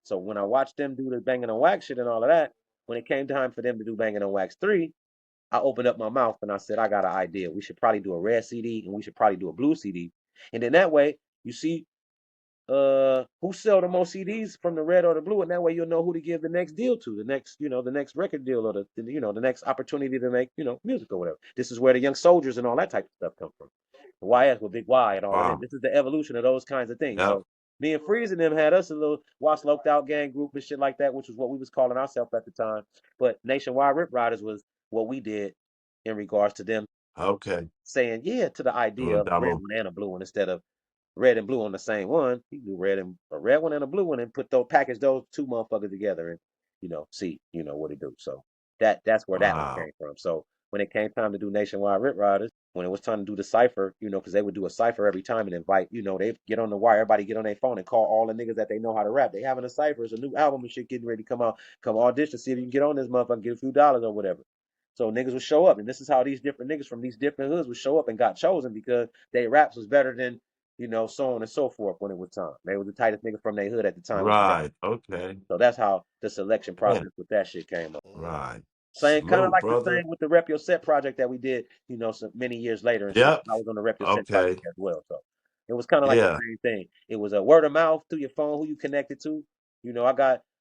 So when I watched them do the Bangin On Wax shit and all of that, when it came time for them to do Bangin On Wax 3, I opened up my mouth and I said, I got an idea. We should probably do a red CD and we should probably do a blue CD. And then that way, you see who sell the most CDs from the red or the blue, and that way you'll know who to give the next deal to, the next, the next record deal or the next opportunity to make, music or whatever. This is where the young soldiers and all that type of stuff come from. The YS with Big Y and all of them. Wow. This is the evolution of those kinds of things. Yep. So me and Freeze and them had us a little Watch Loped Out gang group and shit like that, which was what we was calling ourselves at the time. But Nationwide Rip Riders was what we did in regards to them Okay. saying yeah to the idea Doing of a red demo. one and a blue one instead of red and blue on the same one. You do a red one and a blue one and package those two motherfuckers together and see what it do. So that's where that one Wow. came from. So when it came time to do Nationwide Rip Riders, when it was time to do the cipher, because they would do a cipher every time and invite, they get on the wire, everybody get on their phone and call all the niggas that they know how to rap. They having a cipher, it's a new album and shit getting ready to come out. Come audition, see if you can get on this motherfucker, get a few dollars or whatever. So niggas would show up, and this is how these different niggas from these different hoods would show up and got chosen because they raps was better than so on and so forth when it was time. They were the tightest niggas from their hood at the time. Right. Okay. So that's how the selection Yeah. process with that shit came up. Right. Same, kind of Salute, like the brother. same with the Rep Your Set project that we did, some many years later and shit. Yep. I was on the Rep Your Set project Okay. as well. So it was kind of like the Yeah. same thing. It was a word of mouth through your phone, who you connected to.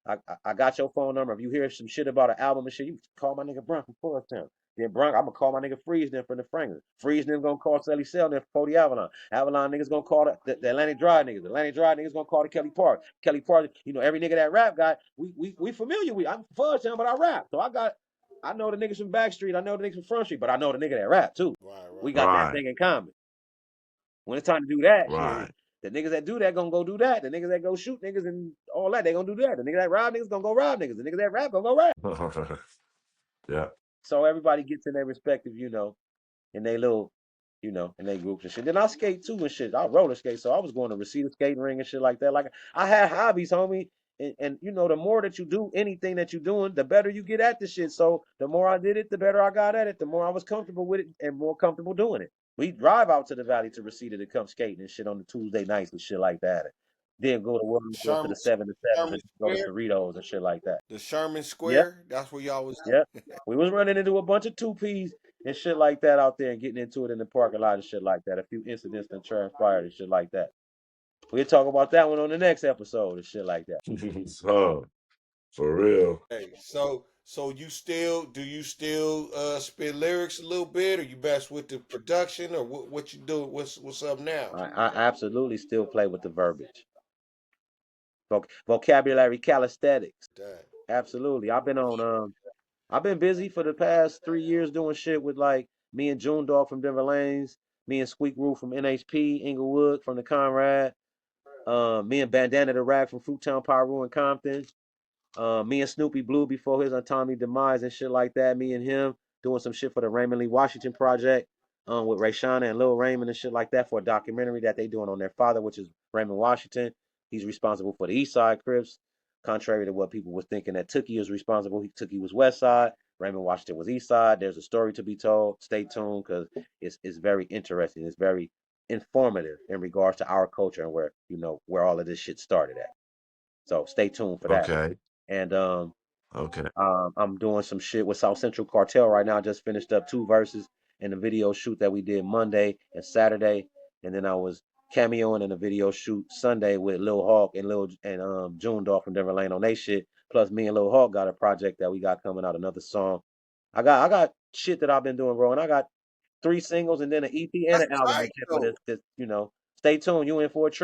I got your phone number. If you hear some shit about an album and shit, you call my nigga Bronk from Fudgetown. Then Bronk, I'm gonna call my nigga Freeze them from the Franklin. Freeze them gonna call Sally Sell them for the Avalon. Avalon niggas gonna call the Atlantic Drive niggas. The Atlantic Drive niggas gonna call the Kelly Park. Kelly Park, every nigga that rap guy, we familiar with. I'm from Fudgetown, but I rap. So I know the niggas from Backstreet, I know the niggas from Front Street, but I know the nigga that rap too. Right, We right. got that Right. thing in common. When it's time to do that, shit, Right. the niggas that do that gonna go do that. The niggas that go shoot niggas and all that, they gonna do that. The niggas that rob niggas gonna go rob niggas. The niggas that rap gonna go rap. Yeah. So everybody gets in their respective, in their little, in their groups and shit. Then I skate too and shit. I roller skate, so I was going to Reseda skating ring and shit like that. Like I had hobbies, homie. And the more that you do anything that you're doing, the better you get at the shit. So the more I did it, the better I got at it. The more I was comfortable with it and more comfortable doing it. We drive out to the valley to Reseda to come skating and shit on the Tuesday nights and shit like that. Then go to work, go to Sherman the 7 to 7 Sherman and go to Square. Cerritos and shit like that. The Sherman Yep, Square. That's where y'all was yep. at. We was running into a bunch of 2Ps and shit like that out there and getting into it in the parking lot and shit like that. A few incidents that transpired and shit like that. We'll talk about that one on the next episode and shit like that. So, for real. Hey, so you still spit lyrics a little bit, or you mess with the production, or what you do? What's up now? I absolutely still play with the verbiage. Vocabulary calisthenics. That Absolutely. I've been busy for the past 3 years doing shit with like me and June Dog from Denver Lanes, me and Squeak Roof from NHP, Inglewood from the Conrad, me and Bandana the Rag from Fruittown Pyro and Compton, me and Snoopy Blue before his untimely demise and shit like that. Me and him doing some shit for the Raymond Lee Washington project, with Rayshana and Lil Raymond and shit like that for a documentary that they doing on their father, which is Raymond Washington. He's responsible for the East Side Crips. Contrary to what people were thinking that Tookie is responsible, Tookie was West Side. Raymond Washington was East Side. There's a story to be told. Stay tuned because it's very interesting. It's very informative in regards to our culture and where all of this shit started at. So stay tuned for that. Okay. And Okay. I'm doing some shit with South Central Cartel right now. I just finished up 2 verses in the video shoot that we did Monday and Saturday, and then I was cameoing in a video shoot Sunday with Lil Hawk and June Dog from Denver Lane on they shit. Plus, me and Lil Hawk got a project that we got coming out, another song. I got shit that I've been doing, bro, and I got 3 singles and then an EP and that's an album tight and shit for though. this. Stay tuned. You in for a treat.